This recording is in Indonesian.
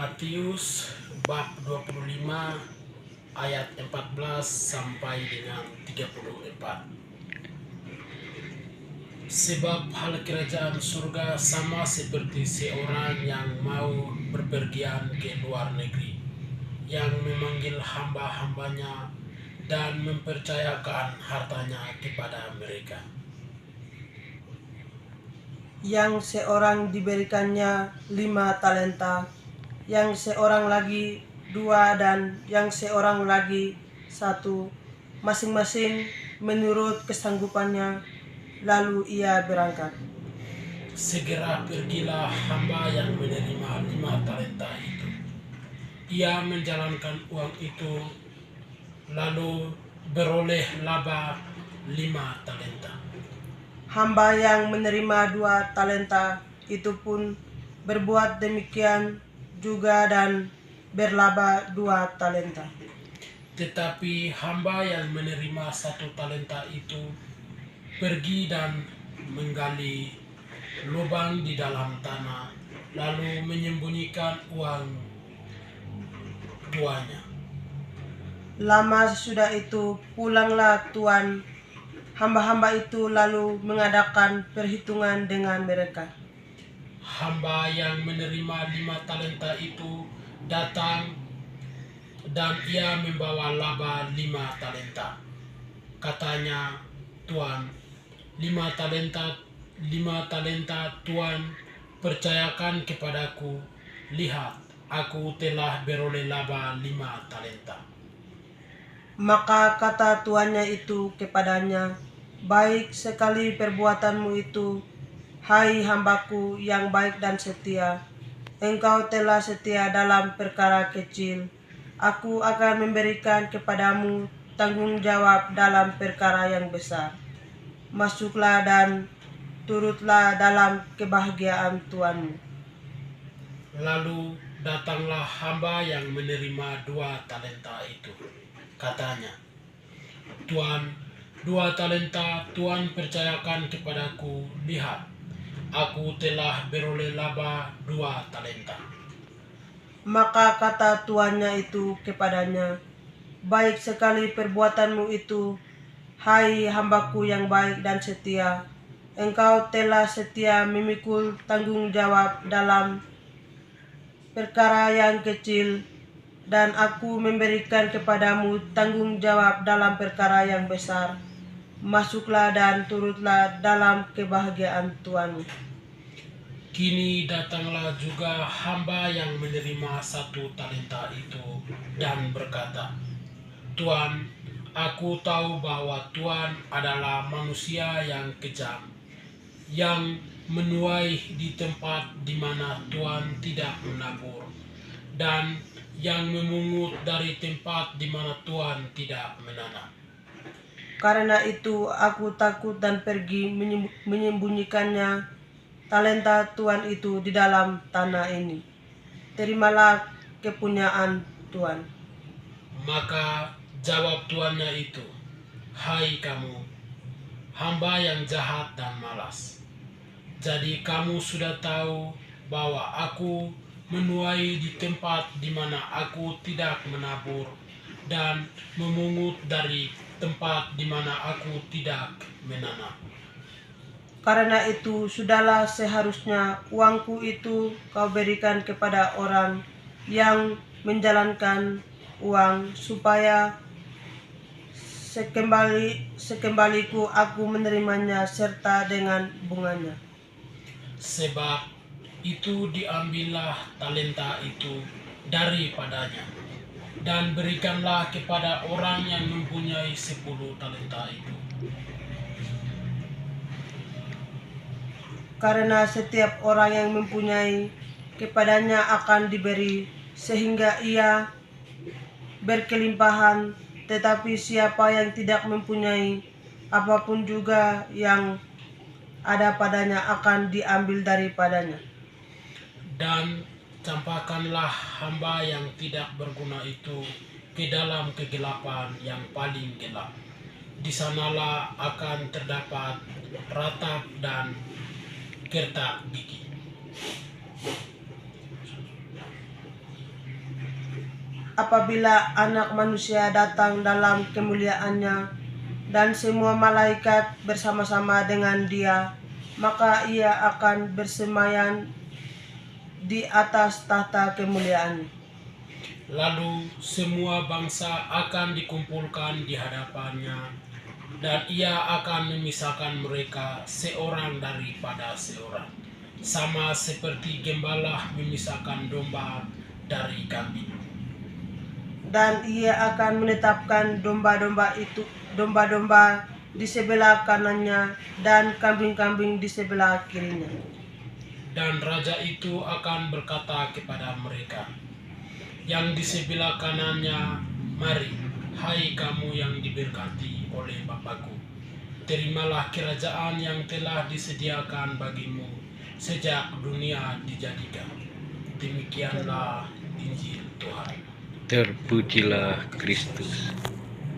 Matius bab 25 ayat 14 sampai dengan 34. Sebab hal kerajaan surga sama seperti seorang yang mau berpergian ke luar negeri, yang memanggil hamba-hambanya dan mempercayakan hartanya kepada mereka. Yang seorang diberikannya 5 talenta, yang seorang lagi 2, dan yang seorang lagi 1, masing-masing menurut kesanggupannya. Lalu ia berangkat. Segera pergilah hamba yang menerima 5 talenta itu. Ia menjalankan uang itu, lalu beroleh laba 5 talenta. Hamba yang menerima 2 talenta itu pun berbuat demikian juga dan berlaba 2 talenta. Tetapi hamba yang menerima 1 talenta itu pergi dan menggali lubang di dalam tanah, lalu menyembunyikan uang tuannya. Lama sesudah itu pulanglah tuan hamba-hamba itu, lalu mengadakan perhitungan dengan mereka. Hamba yang menerima 5 talenta itu datang dan ia membawa laba 5 talenta. Katanya, Tuan, 5 talenta Tuan percayakan kepadaku. Lihat, aku telah beroleh laba 5 talenta. Maka kata tuannya itu kepadanya, "Baik sekali perbuatanmu itu, hai hambaku yang baik dan setia. Engkau telah setia dalam perkara kecil. Aku akan memberikan kepadamu tanggung jawab dalam perkara yang besar. Masuklah dan turutlah dalam kebahagiaan tuanmu." Lalu datanglah hamba yang menerima 2 talenta itu. Katanya, Tuan, 2 talenta Tuan percayakan kepadaku. Lihat, aku telah beroleh laba 2 talenta. Maka kata tuannya itu kepadanya, "Baik sekali perbuatanmu itu, hai hambaku yang baik dan setia. Engkau telah setia memikul tanggung jawab dalam perkara yang kecil, dan aku memberikan kepadamu tanggung jawab dalam perkara yang besar. Masuklah dan turutlah dalam kebahagiaan tuanmu." Kini datanglah juga hamba yang menerima 1 talenta itu dan berkata, Tuan, aku tahu bahwa Tuan adalah manusia yang kejam, yang menuai di tempat di mana Tuan tidak menabur, dan yang memungut dari tempat di mana Tuan tidak menanam. Karena itu aku takut dan pergi menyembunyikannya talenta tuan itu di dalam tanah ini. Terimalah kepunyaan Tuan. Maka jawab tuannya itu, Hai kamu, hamba yang jahat dan malas. Jadi kamu sudah tahu bahwa aku menuai di tempat di mana aku tidak menabur, dan memungut dari tempat di mana aku tidak menanam. Karena itu sudahlah seharusnya uangku itu kau berikan kepada orang yang menjalankan uang, supaya sekembaliku aku menerimanya serta dengan bunganya. Sebab itu diambillah talenta itu daripadanya, dan berikanlah kepada orang yang mempunyai 10 talenta itu. Karena setiap orang yang mempunyai, kepadanya akan diberi sehingga ia berkelimpahan, tetapi siapa yang tidak mempunyai, apapun juga yang ada padanya akan diambil daripadanya. Dan campakkanlah hamba yang tidak berguna itu ke dalam kegelapan yang paling gelap. Di sanalah akan terdapat ratap dan kertak gigi. apabila Anak Manusia datang dalam kemuliaannya dan semua malaikat bersama-sama dengan Dia, maka Ia akan bersemayam di atas tahta kemuliaan. Lalu semua bangsa akan dikumpulkan di hadapannya, dan Ia akan memisahkan mereka seorang daripada seorang, sama seperti gembala memisahkan domba dari kambing. Dan Ia akan menetapkan domba-domba di sebelah kanannya dan kambing-kambing di sebelah kirinya. Dan raja itu akan berkata kepada mereka yang di sebelah kanannya, "Mari, hai kamu yang diberkati oleh Bapakku, terimalah kerajaan yang telah disediakan bagimu sejak dunia dijadikan." Demikianlah Injil Tuhan. Terpujilah Kristus.